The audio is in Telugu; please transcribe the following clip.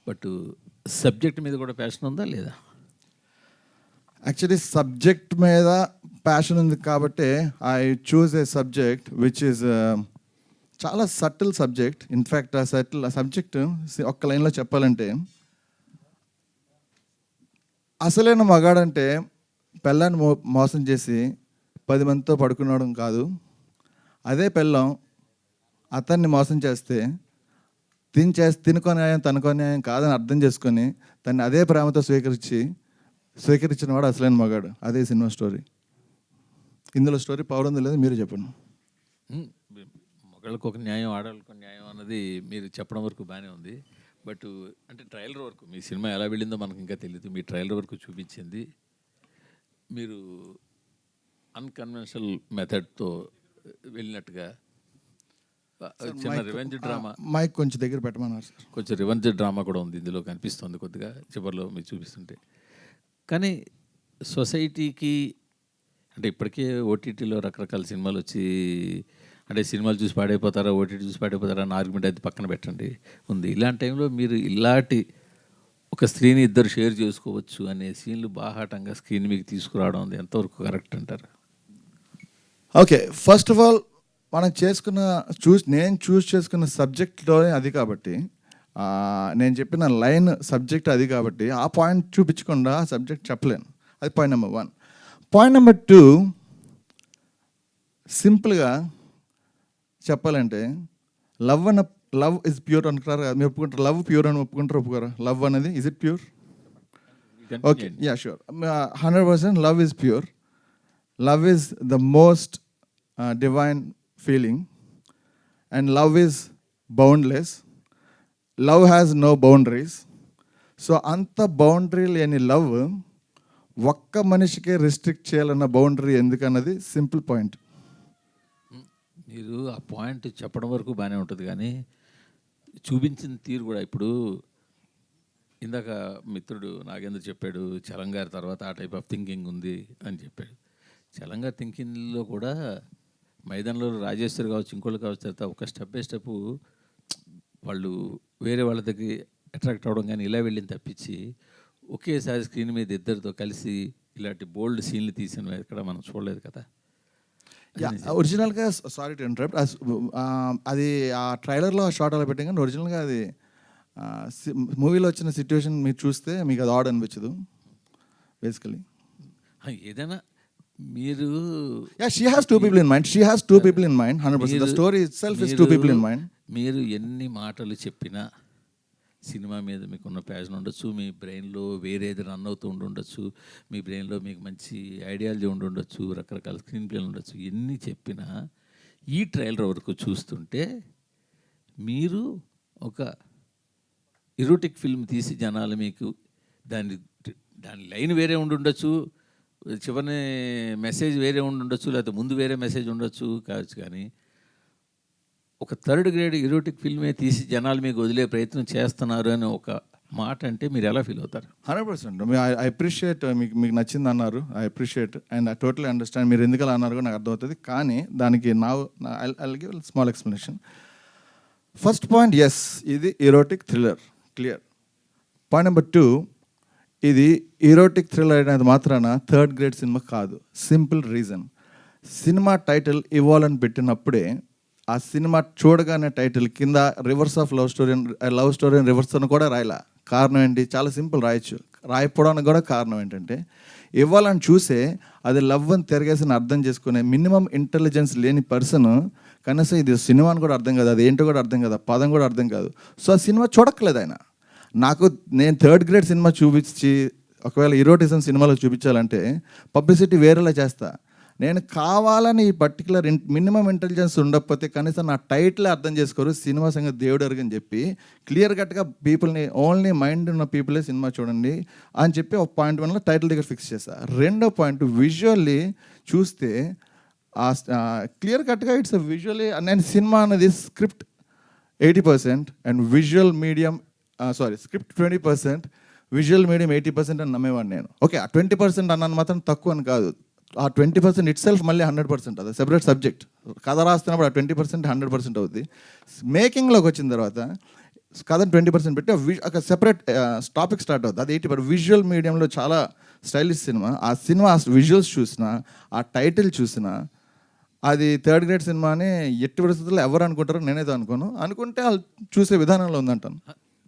బట్ సబ్జెక్ట్ మీద కూడా ప్యాషన్ ఉందా లేదా? యాక్చువల్లీ సబ్జెక్ట్ మీద ప్యాషన్ ఉంది కాబట్టి I choose a subject which is చాలా సటిల్ సబ్జెక్ట్. ఇన్ఫ్యాక్ట్ ఆ సబ్జెక్ట్ ఒక్క లైన్లో చెప్పాలంటే, అసలైన మగాడంటే పెళ్ళాన్ని మోసం చేసి 10 మందితో పడుకునడం కాదు. అదే పెళ్ళం అతన్ని మోసం చేస్తే తినుకో న్యాయం తనుకో న్యాయం కాదని అర్థం చేసుకొని తన్ని అదే ప్రేమతో స్వీకరించిన వాడు అసలైన మగాడు. అదే సినిమా స్టోరీ. ఇందులో స్టోరీ పవర్ ఉంది లేదు మీరు చెప్పండి. మగాళ్ళకు ఒక న్యాయం ఆడవాళ్ళకు ఒక న్యాయం అన్నది మీరు చెప్పడం వరకు బాగానే ఉంది. బట్ అంటే ట్రైలర్ వరకు మీ సినిమా ఎలా వెళ్ళిందో మనకు ఇంకా తెలియదు. మీ ట్రైలర్ వరకు చూపించింది మీరు అన్కన్వెన్షనల్ మెథడ్తో వెళ్ళినట్టుగా చిన్న రివెంజ్ డ్రామా. మైక్ కొంచెం దగ్గర పెట్టమన్నారు సార్. కొంచెం రివెంజ్ డ్రామా కూడా ఉంది ఇందులో, కనిపిస్తుంది కొద్దిగా చివరిలో మీరు చూపిస్తుంటే. కానీ సొసైటీకి అంటే ఇప్పటికే ఓటీటీలో రకరకాల సినిమాలు వచ్చి, అంటే సినిమాలు చూసి పాడైపోతారా ఓటీటీ చూసి పాడైపోతారా అన్న ఆర్గ్యుమెంట్ అయితే పక్కన పెట్టండి ఉంది. ఇలాంటి టైంలో మీరు ఇలాంటి ఒక స్త్రీని ఇద్దరు షేర్ చేసుకోవచ్చు అనే సీన్లు బాహాటంగా స్క్రీన్ మీకు తీసుకురావడం ఉంది ఎంతవరకు కరెక్ట్ అంటారు? ఓకే, ఫస్ట్ ఆఫ్ ఆల్ మనం నేను చూస్ చేసుకున్న సబ్జెక్ట్లోనే అది కాబట్టి, నేను చెప్పిన లైన్ సబ్జెక్ట్ అది కాబట్టి ఆ పాయింట్ చూపించకుండా ఆ సబ్జెక్ట్ చెప్పలేను. అది పాయింట్ నెంబర్ 1. పాయింట్ నెంబర్ 2, సింపుల్గా చెప్పాలంటే లవ్ ఇస్ ప్యూర్ అనుకుంటారు కదా, మీరు ఒప్పుకుంటారు? లవ్ ప్యూర్ అని ఒప్పుకోరా? లవ్ అనేది is it pure? Okay, ya sure, 100% love is pure. Love is the most divine feeling and love is boundless. Love has no boundaries. So అంత బౌండరీ లేని లవ్ ఒక్క మనిషికే రిస్ట్రిక్ట్ చేయాలన్న బౌండరీ ఎందుకన్నది సింపుల్ పాయింట్. మీరు ఆ పాయింట్ చెప్పడం వరకు బాగానే ఉంటుంది, కానీ చూపించిన తీరు కూడా. ఇప్పుడు ఇందాక మిత్రుడు నాగేంద్ర చెప్పాడు చలంగారి తర్వాత ఆ టైప్ ఆఫ్ థింకింగ్ ఉంది అని చెప్పాడు. చలంగారి థింకింగ్లో కూడా మైదానంలో రాజేశ్వరి కావచ్చు ఇంకోళ్ళు కావచ్చు, తర్వాత ఒక స్టెప్ బై స్టెప్ వాళ్ళు వేరే వాళ్ళ దగ్గర అట్రాక్ట్ అవ్వడం కానీ ఇలా వెళ్ళింది తప్పించి ఒకేసారి స్క్రీన్ మీద ఇద్దరితో కలిసి ఇలాంటి బోల్డ్ సీన్లు తీసిన ఎక్కడ మనం చూడలేదు కదా. ఒరిజినల్గా సారీ టు ఇంటరప్ట్, అది ఆ ట్రైలర్లో ఆ షాట్ అలా పెట్టాం కానీ ఒరిజినల్గా అది మూవీలో వచ్చిన సిచ్యువేషన్ మీరు చూస్తే మీకు అది ఆడ్ అనిపించదు బేసికలీ. ఏదైనా మీరు she has two people in mind. She has two people in mind. 100%. The story itself is two people in mind. మీరు ఎన్ని మాటలు చెప్పినా సినిమా మీద మీకున్న ప్యాషన్ ఉండొచ్చు, మీ బ్రెయిన్లో వేరేది రన్ అవుతూ ఉండొచ్చు, మీ బ్రెయిన్లో మీకు మంచి ఐడియాలజీ ఉండొచ్చు, రకరకాల స్క్రీన్ ప్లేలు ఉండొచ్చు. ఎన్ని చెప్పినా ఈ ట్రైలర్ వరకు చూస్తుంటే మీరు ఒక ఎరోటిక్ ఫిల్మ్ తీసి జనాలు మీకు దాని లైన్ వేరే ఉండొచ్చు, చివరి మెసేజ్ వేరే ఉండొచ్చు, లేకపోతే ముందు వేరే మెసేజ్ ఉండొచ్చు కావచ్చు, కానీ ఒక థర్డ్ గ్రేడ్ ఎరోటిక్ ఫిల్మే తీసి జనాలు మీకు వదిలే ప్రయత్నం చేస్తున్నారు అని ఒక మాట అంటే మీరు ఎలా ఫీల్ అవుతారు? 100%. ఐ అప్రిషియేట్, మీకు నచ్చింది అన్నారు, I appreciate and I totally understand. మీరు ఎందుకు అలా అన్నారు నాకు అర్థమవుతుంది, కానీ దానికి I'll give small explanation. First point, yes ఇది erotic thriller, clear. Point number 2, ఇది ఈరోటిక్ థ్రిల్లర్ అనేది మాత్రాన థర్డ్ గ్రేడ్ సినిమా కాదు. సింపుల్ రీజన్, సినిమా టైటిల్ ఇవ్వాలని పెట్టినప్పుడే ఆ సినిమా చూడగానే టైటిల్ కింద reverse of love story reverse అని కూడా రాయలా. కారణం ఏంటి? చాలా సింపుల్, రాయకపోవడానికి కూడా కారణం ఏంటంటే ఇవ్వాలని చూసే అది లవ్ అని తిరగేసి అర్థం చేసుకునే మినిమం ఇంటెలిజెన్స్ లేని పర్సన్ కనీసం ఇది సినిమా అని కూడా అర్థం కాదు, అది ఏంటో కూడా అర్థం కాదు, పదం కూడా అర్థం కాదు. సో ఆ సినిమా చూడక్కలేదు ఆయన. నేను థర్డ్ గ్రేడ్ సినిమా చూపించి ఒకవేళ ఈరోటిజం సినిమాలో చూపించాలంటే పబ్లిసిటీ వేరేలా చేస్తా. నేను కావాలని ఈ పర్టికులర్ మినిమం ఇంటెలిజెన్స్ ఉండకపోతే కనీసం నా టైటిల్ అర్థం చేసుకోరు, సినిమా సంగతి దేవుడు అరుగని చెప్పి క్లియర్ కట్గా పీపుల్ని, ఓన్లీ మైండ్ ఉన్న పీపులే సినిమా చూడండి అని చెప్పి ఒక పాయింట్ 1లో టైటిల్ దగ్గర ఫిక్స్ చేస్తా. రెండో పాయింట్, విజువల్లీ చూస్తే క్లియర్ కట్గా ఇట్స్ విజువల్లీ. నేను సినిమా అనేది script 80% and visual medium script 20%, visual medium 80% అని నమ్మేవాడిని నేను. ఓకే, ఆ 20% అన్నాను మాత్రం తక్కువ అని కాదు, ఆ 20% ఇట్ సెల్ఫ్ మళ్ళీ 100%. అది సెపరేట్ సబ్జెక్ట్. కథ రాస్తున్నప్పుడు ఆ 20% 100% అవుద్ది. మేకింగ్లోకి వచ్చిన తర్వాత కథను 20% పెట్టి ఒక సెపరేట్ టాపిక్ స్టార్ట్ అవుతుంది. అది 80% విజువల్ మీడియంలో చాలా స్టైలిష్ సినిమా. ఆ సినిమా విజువల్స్ చూసినా, ఆ టైటిల్ చూసినా, అది థర్డ్ గ్రేడ్ సినిమా అని ఎట్టి పరిస్థితుల్లో ఎవరు అనుకుంటారో నేనేదో అనుకోను. అనుకుంటే వాళ్ళు చూసే విధానంలో ఉందంటాను.